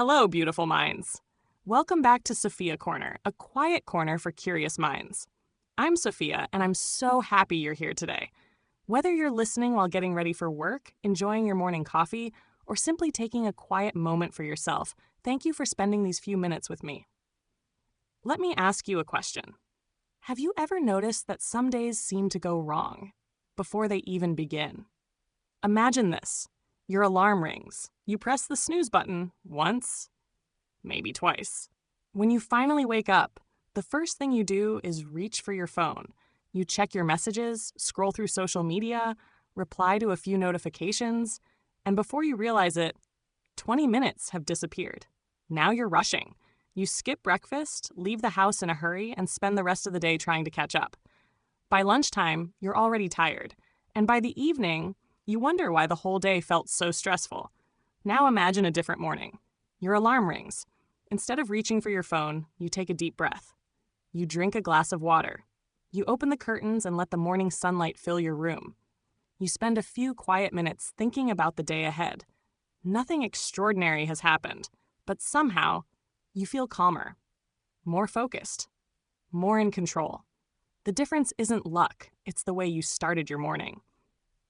Hello, beautiful minds. Welcome back to Sophia Corner, a quiet corner for curious minds. I'm Sophia, and I'm so happy you're here today. Whether you're listening while getting ready for work, enjoying your morning coffee, or simply taking a quiet moment for yourself, thank you for spending these few minutes with me. Let me ask you a question. Have you ever noticed that some days seem to go wrong before they even begin? Imagine this. Your alarm rings. You press the snooze button once, maybe twice. When you finally wake up, the first thing you do is reach for your phone. You check your messages, scroll through social media, reply to a few notifications, and before you realize it, 20 minutes have disappeared. Now you're rushing. You skip breakfast, leave the house in a hurry, and spend the rest of the day trying to catch up. By lunchtime, you're already tired, and by the evening, you wonder why the whole day felt so stressful. Now imagine a different morning. Your alarm rings. Instead of reaching for your phone, you take a deep breath. You drink a glass of water. You open the curtains and let the morning sunlight fill your room. You spend a few quiet minutes thinking about the day ahead. Nothing extraordinary has happened, but somehow you feel calmer, more focused, more in control. The difference isn't luck, it's the way you started your morning.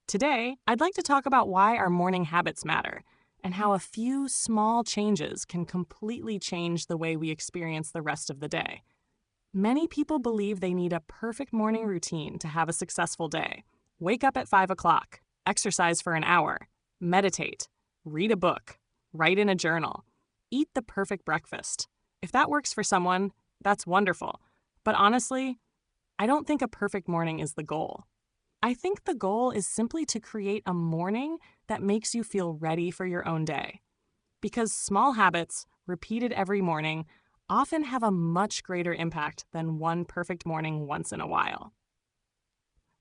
Today, I'd like to talk about why our morning habits matter and how a few small changes can completely change the way we experience the rest of the day. Many people believe they need a perfect morning routine to have a successful day. Wake up at 5 o'clock, exercise for an hour, meditate, read a book, write in a journal, eat the perfect breakfast. If that works for someone, that's wonderful. But honestly, I don't think a perfect morning is the goal. I think the goal is simply to create a morning that makes you feel ready for your own day. Because small habits, repeated every morning, often have a much greater impact than one perfect morning once in a while.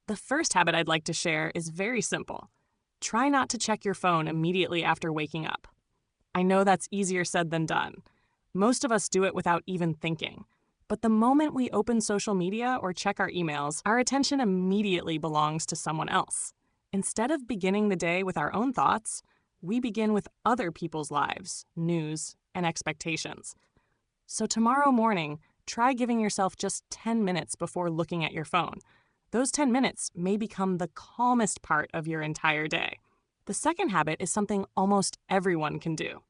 The first habit I'd like to share is very simple. Try not to check your phone immediately after waking up. I know that's easier said than done. Most of us do it without even thinking. But the moment we open social media or check our emails, our attention immediately belongs to someone else. Instead of beginning the day with our own thoughts, we begin with other people's lives, news, and expectations. So tomorrow morning, try giving yourself just 10 minutes before looking at your phone. Those 10 minutes may become the calmest part of your entire day. The second habit is something almost everyone can do.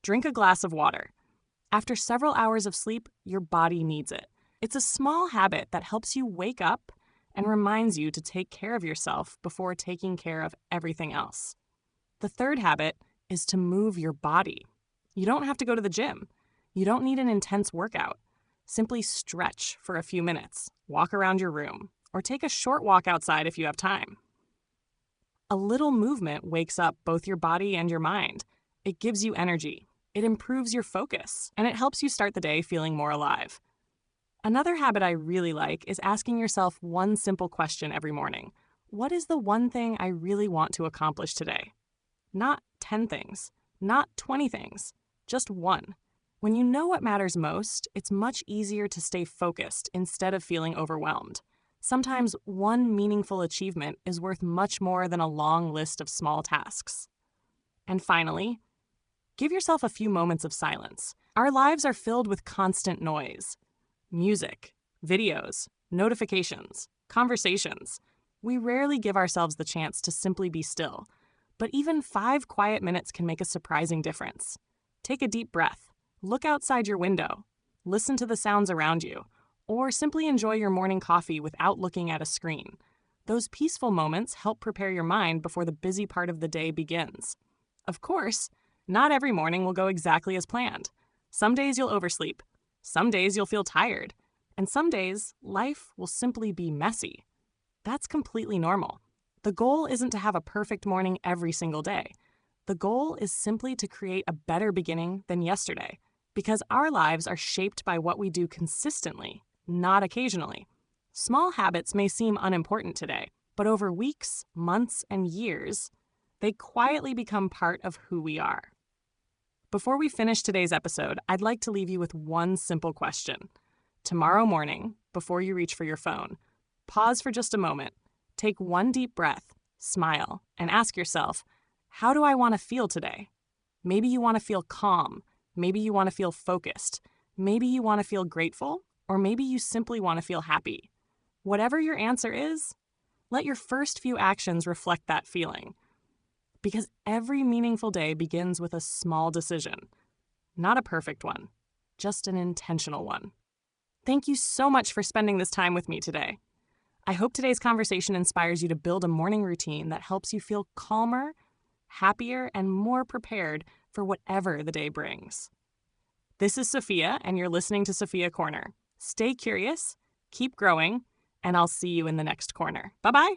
Drink a glass of water. After several hours of sleep, your body needs it. It's a small habit that helps you wake up and reminds you to take care of yourself before taking care of everything else. The third habit is to move your body. You don't have to go to the gym. You don't need an intense workout. Simply stretch for a few minutes, walk around your room, or take a short walk outside if you have time. A little movement wakes up both your body and your mind. It gives you energy. It improves your focus, and it helps you start the day feeling more alive. Another habit I really like is asking yourself one simple question every morning. What is the one thing I really want to accomplish today? Not 10 things, not 20 things, just one. When you know what matters most, it's much easier to stay focused instead of feeling overwhelmed. Sometimes one meaningful achievement is worth much more than a long list of small tasks. And finally, give yourself a few moments of silence. Our lives are filled with constant noise. Music, videos, notifications, conversations. We rarely give ourselves the chance to simply be still. But even 5 quiet minutes can make a surprising difference. Take a deep breath. Look outside your window. Listen to the sounds around you. Or simply enjoy your morning coffee without looking at a screen. Those peaceful moments help prepare your mind before the busy part of the day begins. Of course, not every morning will go exactly as planned. Some days you'll oversleep. Some days you'll feel tired. And some days, life will simply be messy. That's completely normal. The goal isn't to have a perfect morning every single day. The goal is simply to create a better beginning than yesterday, because our lives are shaped by what we do consistently, not occasionally. Small habits may seem unimportant today, but over weeks, months, and years, they quietly become part of who we are. Before we finish today's episode, I'd like to leave you with one simple question. Tomorrow morning, before you reach for your phone, pause for just a moment, take one deep breath, smile, and ask yourself, how do I want to feel today? Maybe you want to feel calm, Maybe you want to feel focused. Maybe you want to feel grateful, or maybe you simply want to feel happy. Whatever your answer is, let your first few actions reflect that feeling. Because every meaningful day begins with a small decision. Not a perfect one, just an intentional one. Thank you so much for spending this time with me today. I hope today's conversation inspires you to build a morning routine that helps you feel calmer, happier, and more prepared for whatever the day brings. This is Sophia, and you're listening to Sophia Corner. Stay curious, keep growing, and I'll see you in the next corner. Bye-bye.